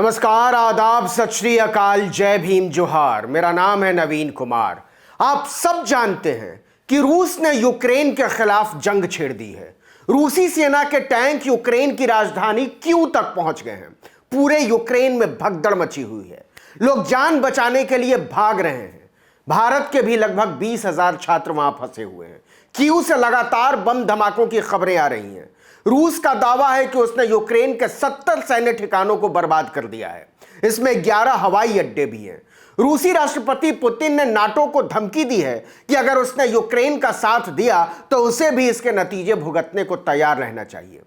नमस्कार, आदाब, सत श्री अकाल, जय भीम, जोहार। मेरा नाम है नवीन कुमार। आप सब जानते हैं कि रूस ने यूक्रेन के खिलाफ जंग छेड़ दी है। रूसी सेना के टैंक यूक्रेन की राजधानी कीव तक पहुंच गए हैं। पूरे यूक्रेन में भगदड़ मची हुई है। लोग जान बचाने के लिए भाग रहे हैं। भारत के भी लगभग 20,000 छात्र वहां फंसे हुए हैं। कीव से लगातार बम धमाकों की खबरें आ रही हैं। रूस का दावा है कि उसने यूक्रेन के 70 सैन्य ठिकानों को बर्बाद कर दिया है। इसमें 11 हवाई अड्डे भी हैं। रूसी राष्ट्रपति पुतिन ने नाटो को धमकी दी है कि अगर उसने यूक्रेन का साथ दिया तो उसे भी इसके नतीजे भुगतने को तैयार रहना चाहिए।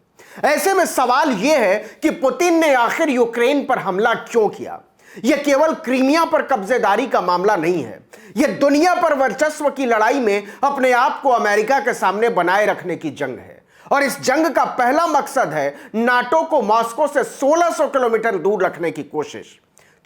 ऐसे में सवाल यह है कि पुतिन ने आखिर यूक्रेन पर हमला क्यों किया। यह केवल क्रीमिया पर कब्जेदारी का मामला नहीं है। यह दुनिया पर वर्चस्व की लड़ाई में अपने आप को अमेरिका के सामने बनाए रखने की जंग है। और इस जंग का पहला मकसद है नाटो को मॉस्को से 1600 किलोमीटर दूर रखने की कोशिश।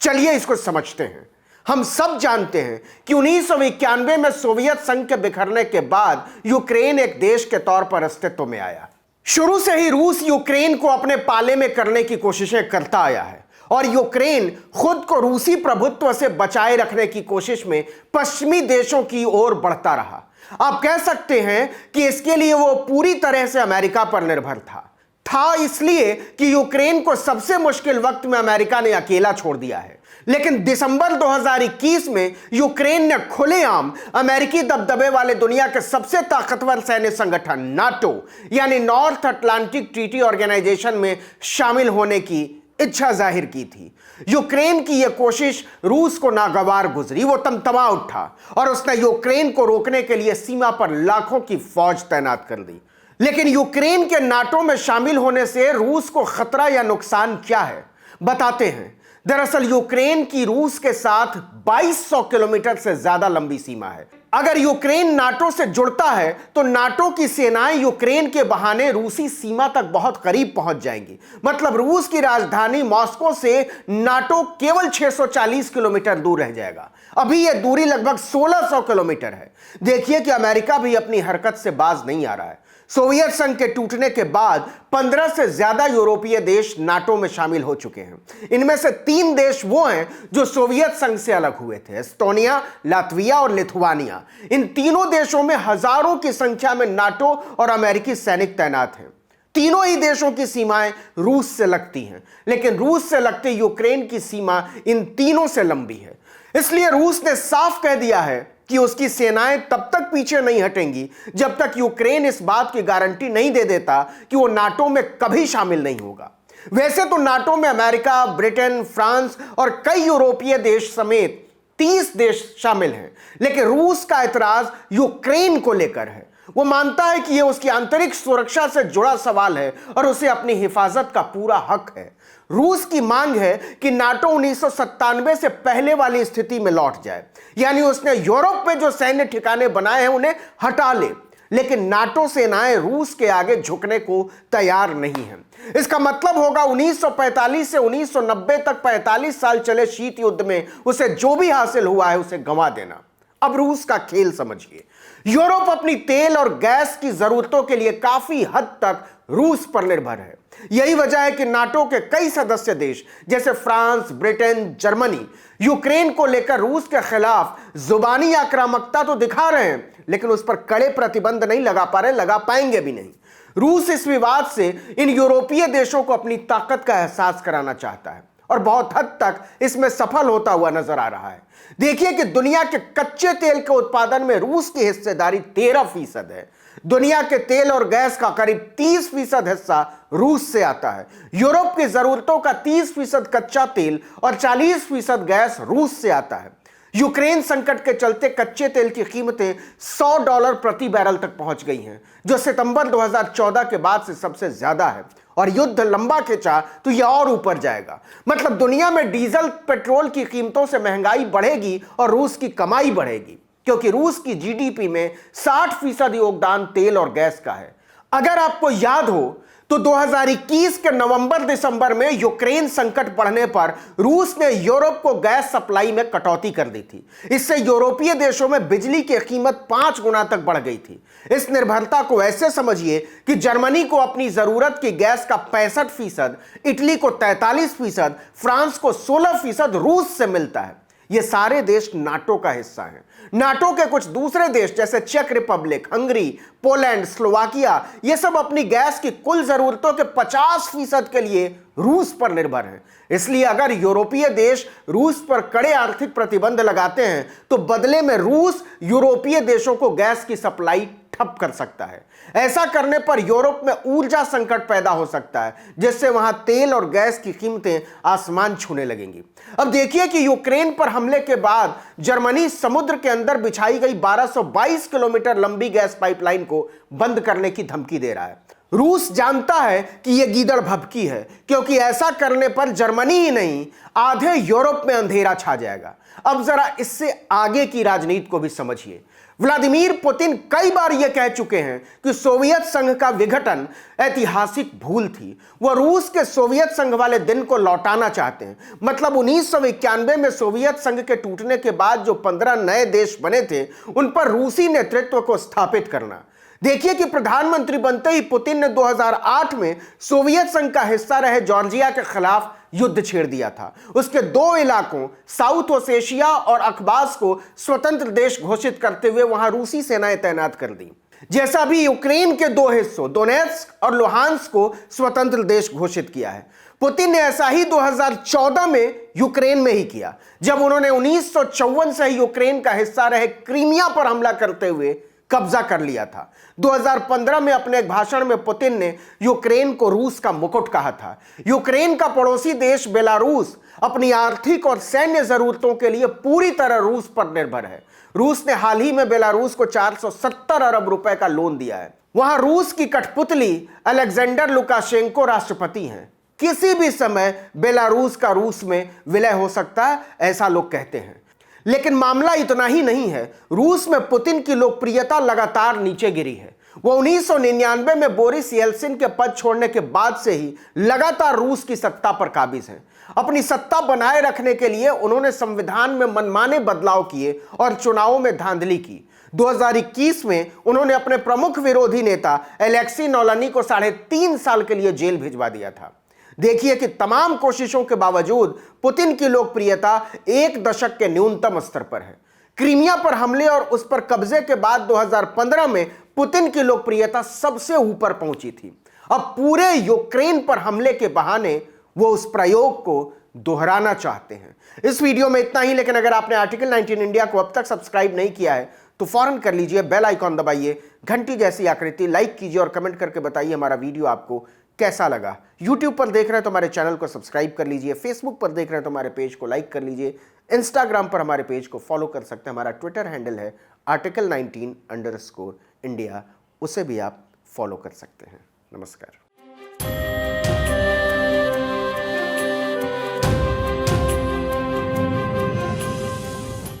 चलिए इसको समझते हैं। हम सब जानते हैं कि 1991 में सोवियत संघ के बिखरने के बाद यूक्रेन एक देश के तौर पर अस्तित्व में आया। शुरू से ही रूस यूक्रेन को अपने पाले में करने की कोशिशें करता आया है और यूक्रेन खुद को रूसी प्रभुत्व से बचाए रखने की कोशिश में पश्चिमी देशों की ओर बढ़ता रहा। आप कह सकते हैं कि इसके लिए वो पूरी तरह से अमेरिका पर निर्भर था इसलिए कि यूक्रेन को सबसे मुश्किल वक्त में अमेरिका ने अकेला छोड़ दिया है। लेकिन दिसंबर 2021 में यूक्रेन ने खुलेआम अमेरिकी दबदबे वाले दुनिया के सबसे ताकतवर सैन्य संगठन नाटो यानी नॉर्थ अटलांटिक ट्रीटी ऑर्गेनाइजेशन में शामिल होने की इच्छा जाहिर की थी। यूक्रेन की यह कोशिश रूस को नागवार गुजरी। वो तमतमा उठा और उसने यूक्रेन को रोकने के लिए सीमा पर लाखों की फौज तैनात कर दी। लेकिन यूक्रेन के नाटो में शामिल होने से रूस को खतरा या नुकसान क्या है, बताते हैं। दरअसल यूक्रेन की रूस के साथ 2200 किलोमीटर से ज्यादा लंबी सीमा है। अगर यूक्रेन नाटो से जुड़ता है तो नाटो की सेनाएं यूक्रेन के बहाने रूसी सीमा तक बहुत करीब पहुंच जाएंगी। मतलब रूस की राजधानी मॉस्को से नाटो केवल 640 किलोमीटर दूर रह जाएगा। अभी यह दूरी लगभग 1600 किलोमीटर है। देखिए कि अमेरिका भी अपनी हरकत से बाज नहीं आ रहा है। सोवियत संघ के टूटने के बाद 15 से ज्यादा यूरोपीय देश नाटो में शामिल हो चुके हैं। इनमें से 3 देश वो हैं जो सोवियत संघ से अलग हुए थे, एस्टोनिया, लातविया और लिथुआनिया। इन तीनों देशों में हजारों की संख्या में नाटो और अमेरिकी सैनिक तैनात हैं। तीनों ही देशों की सीमाएं रूस से लगती हैं, लेकिन रूस से लगती यूक्रेन की सीमा इन तीनों से लंबी है। इसलिए रूस ने साफ कह दिया है कि उसकी सेनाएं तब तक पीछे नहीं हटेंगी जब तक यूक्रेन इस बात की गारंटी नहीं दे देता कि वो नाटो में कभी शामिल नहीं होगा। वैसे तो नाटो में अमेरिका, ब्रिटेन, फ्रांस और कई यूरोपीय देश समेत 30 देश शामिल हैं, लेकिन रूस का एतराज यूक्रेन को लेकर है। वो मानता है कि यह उसकी आंतरिक सुरक्षा से जुड़ा सवाल है और उसे अपनी हिफाजत का पूरा हक है। रूस की मांग है कि नाटो 1997 से पहले वाली स्थिति में लौट जाए, यानी उसने यूरोप में जो सैन्य ठिकाने बनाए हैं उन्हें हटा ले। लेकिन नाटो सेनाएं रूस के आगे झुकने को तैयार नहीं हैं। इसका मतलब होगा 1945 से 1990 तक 45 साल चले शीत युद्ध में उसे जो भी हासिल हुआ है उसे गंवा देना। अब रूस का खेल समझिए। यूरोप अपनी तेल और गैस की जरूरतों के लिए काफी हद तक रूस पर निर्भर है। यही वजह है कि नाटो के कई सदस्य देश जैसे फ्रांस, ब्रिटेन, जर्मनी यूक्रेन को लेकर रूस के खिलाफ जुबानी आक्रामकता तो दिखा रहे हैं, लेकिन उस पर कड़े प्रतिबंध नहीं लगा पा रहे, लगा पाएंगे भी नहीं। रूस इस विवाद से इन यूरोपीय देशों को अपनी ताकत का एहसास कराना चाहता है और बहुत हद तक इसमें सफल होता हुआ नजर आ रहा है। देखिए कि दुनिया के कच्चे तेल के उत्पादन में रूस की हिस्सेदारी 13% है। दुनिया के तेल और गैस का करीब 30% हिस्सा रूस से आता है। यूरोप की जरूरतों का 30% कच्चा तेल और 40% गैस रूस से आता है। यूक्रेन संकट के चलते कच्चे तेल की कीमतें $100 प्रति बैरल तक पहुंच गई हैं, जो सितंबर 2014 के बाद से सबसे ज्यादा है। और युद्ध लंबा खिंचा तो यह और ऊपर जाएगा। मतलब दुनिया में डीजल, पेट्रोल की कीमतों से महंगाई बढ़ेगी और रूस की कमाई बढ़ेगी, क्योंकि रूस की जीडीपी में 60% योगदान तेल और गैस का है। अगर आपको याद हो तो 2021 के नवंबर दिसंबर में यूक्रेन संकट बढ़ने पर रूस ने यूरोप को गैस सप्लाई में कटौती कर दी थी। इससे यूरोपीय देशों में बिजली की कीमत 5 गुना तक बढ़ गई थी। इस निर्भरता को ऐसे समझिए कि जर्मनी को अपनी जरूरत की गैस का 65%, इटली को 43%, फ्रांस को 16% रूस से मिलता है। ये सारे देश नाटो का हिस्सा हैं। नाटो के कुछ दूसरे देश जैसे चेक रिपब्लिक, हंगरी, पोलैंड, स्लोवाकिया, ये सब अपनी गैस की कुल जरूरतों के 50% के लिए रूस पर निर्भर हैं। इसलिए अगर यूरोपीय देश रूस पर कड़े आर्थिक प्रतिबंध लगाते हैं तो बदले में रूस यूरोपीय देशों को गैस की सप्लाई ठप कर सकता है। ऐसा करने पर यूरोप में ऊर्जा संकट पैदा हो सकता है, जिससे वहां तेल और गैस की कीमतें आसमान छूने लगेंगी। अब देखिए कि यूक्रेन पर हमले के बाद जर्मनी समुद्र के अंदर बिछाई गई 1222 किलोमीटर लंबी गैस पाइपलाइन को बंद करने की धमकी दे रहा है। रूस जानता है कि यह गीदड़ भभकी है, क्योंकि ऐसा करने पर जर्मनी ही नहीं आधे यूरोप में अंधेरा छा जाएगा। अब जरा इससे आगे की राजनीति को भी समझिए। व्लादिमीर पुतिन कई बार यह कह चुके हैं कि सोवियत संघ का विघटन ऐतिहासिक भूल थी। वह रूस के सोवियत संघ वाले दिन को लौटाना चाहते हैं। मतलब 1991 में सोवियत संघ के टूटने के बाद जो 15 नए देश बने थे, उन पर रूसी नेतृत्व को स्थापित करना। देखिए कि प्रधानमंत्री बनते ही पुतिन ने 2008 में सोवियत संघ का हिस्सा रहे जॉर्जिया के खिलाफ युद्ध छेड़ दिया था। उसके 2 इलाकों साउथ ओसेशिया और अखबाज को स्वतंत्र देश घोषित करते हुए वहां रूसी सेनाएं तैनात कर दी। जैसा भी यूक्रेन के 2 हिस्सों डोनेट्स्क और लुहांस्क को स्वतंत्र देश घोषित किया है। पुतिन ने ऐसा ही 2014 में यूक्रेन में ही किया, जब उन्होंने 1954 से ही यूक्रेन का हिस्सा रहे क्रीमिया पर हमला करते हुए कब्जा कर लिया था। 2015 में अपने एक भाषण में पुतिन ने यूक्रेन को रूस का मुकुट कहा था। यूक्रेन का पड़ोसी देश बेलारूस अपनी आर्थिक और सैन्य जरूरतों के लिए पूरी तरह रूस पर निर्भर है। रूस ने हाल ही में बेलारूस को 470 अरब रुपए का लोन दिया है। वहां रूस की कठपुतली अलेक्जेंडर लुकाशेंको राष्ट्रपति हैं। किसी भी समय बेलारूस का रूस में विलय हो सकता है, ऐसा लोग कहते हैं। लेकिन मामला इतना ही नहीं है। रूस में पुतिन की लोकप्रियता लगातार नीचे गिरी है। वो 1999 में बोरिस येल्सिन के पद छोड़ने के बाद से ही लगातार रूस की सत्ता पर काबिज हैं। अपनी सत्ता बनाए रखने के लिए उन्होंने संविधान में मनमाने बदलाव किए और चुनावों में धांधली की। 2021 में उन्होंने अपने प्रमुख विरोधी नेता एलेक्सी नावल्नी को 3.5 साल के लिए जेल भिजवा दिया था। देखिए कि तमाम कोशिशों के बावजूद पुतिन की लोकप्रियता 1 दशक के न्यूनतम स्तर पर है। क्रीमिया पर हमले और उस पर कब्जे के बाद 2015 में पुतिन की लोकप्रियता सबसे ऊपर पहुंची थी। अब पूरे यूक्रेन पर हमले के बहाने वो उस प्रयोग को दोहराना चाहते हैं। इस वीडियो में इतना ही, लेकिन अगर आपने आर्टिकल 19 इंडिया को अब तक सब्सक्राइब नहीं किया है तो फौरन कर लीजिए, बेल आइकॉन दबाइए, घंटी जैसी आकृति, लाइक कीजिए और कमेंट करके बताइए हमारा वीडियो आपको कैसा लगा। YouTube पर देख रहे हैं तो हमारे चैनल को सब्सक्राइब कर लीजिए, Facebook पर देख रहे हैं तो हमारे पेज को लाइक कर लीजिए, Instagram पर हमारे पेज को फॉलो कर सकते हैं। हमारा ट्विटर हैंडल है article19_India, उसे भी आप फॉलो कर सकते हैं। नमस्कार।